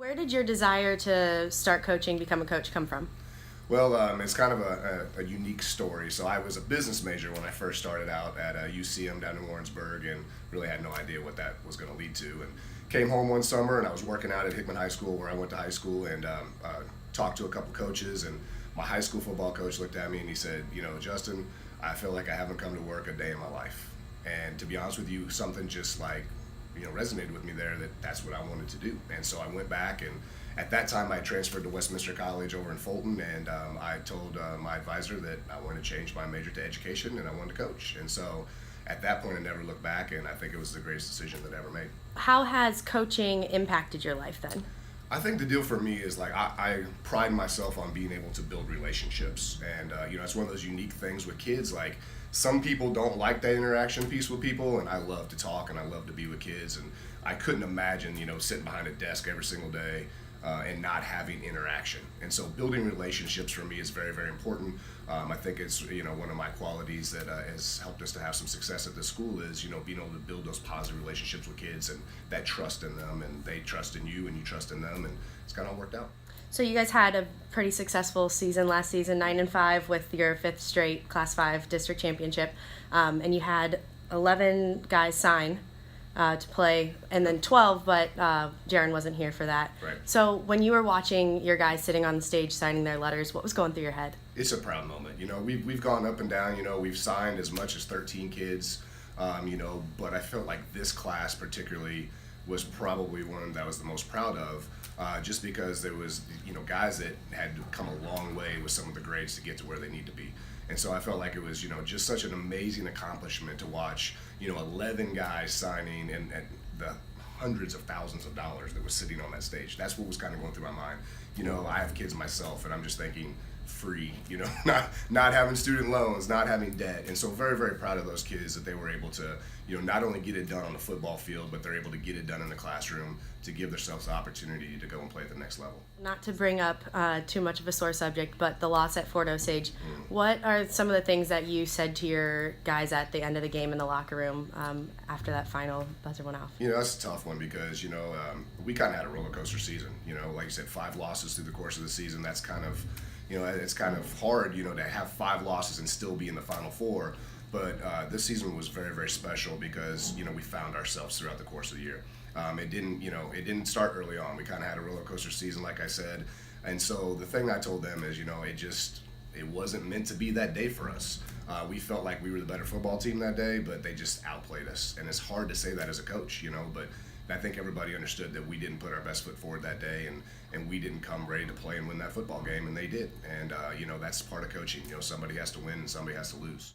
Where did your desire to start coaching, become a coach, come from? Well, it's kind of a unique story. So I was a business major when I first started out at UCM down in Warrensburg, and really had no idea what that was going to lead to. And came home one summer, and I was working out at Hickman High School, where I went to high school, and talked to a couple coaches. And my high school football coach looked at me and he said, Justin, I feel like I haven't come to work a day in my life. And to be honest with you, something just like resonated with me there, that's what I wanted to do. And so I went back, and at that time I transferred to Westminster College over in Fulton, and I told my advisor that I wanted to change my major to education and I wanted to coach. And so at that point I never looked back, and I think it was the greatest decision that I ever made. How has coaching impacted your life then? I think the deal for me is like I pride myself on being able to build relationships, and it's one of those unique things with kids. Like, some people don't like that interaction piece with people, and I love to talk and I love to be with kids, and I couldn't imagine sitting behind a desk every single day and not having interaction. And so building relationships for me is very, very important. I think it's one of my qualities that has helped us to have some success at this school is being able to build those positive relationships with kids, and that trust in them, and they trust in you and you trust in them, and it's kind of all worked out. So you guys had a pretty successful season last season, 9-5 with your 5th straight Class 5 district championship, and you had 11 guys sign to play, and then 12, but Jaron wasn't here for that. Right. So when you were watching your guys sitting on the stage signing their letters, what was going through your head? It's a proud moment. We've gone up and down. We've signed as much as 13 kids, but I felt like this class particularly was probably one that I was the most proud of, just because there was guys that had come a long way with some of the grades to get to where they need to be. And so I felt like it was just such an amazing accomplishment to watch 11 guys signing, and the hundreds of thousands of dollars that was sitting on that stage. That's what was kind of going through my mind. I have kids myself, and I'm just thinking, free, not having student loans, not having debt. And so very, very proud of those kids that they were able to, not only get it done on the football field, but they're able to get it done in the classroom to give themselves the opportunity to go and play at the next level. Not to bring up too much of a sore subject, but the loss at Fort Osage, what are some of the things that you said to your guys at the end of the game in the locker room after that final buzzer went off? That's a tough one because, we kind of had a roller coaster season. Like you said, 5 losses through the course of the season. That's kind of, it's kind of hard, to have 5 losses and still be in the Final Four. But this season was very, very special because, we found ourselves throughout the course of the year. It didn't start early on. We kind of had a roller coaster season, like I said. And so the thing I told them is, it wasn't meant to be that day for us. We felt like we were the better football team that day, but they just outplayed us. And it's hard to say that as a coach, but I think everybody understood that we didn't put our best foot forward that day, and we didn't come ready to play and win that football game, and they did. And, that's part of coaching. Somebody has to win and somebody has to lose.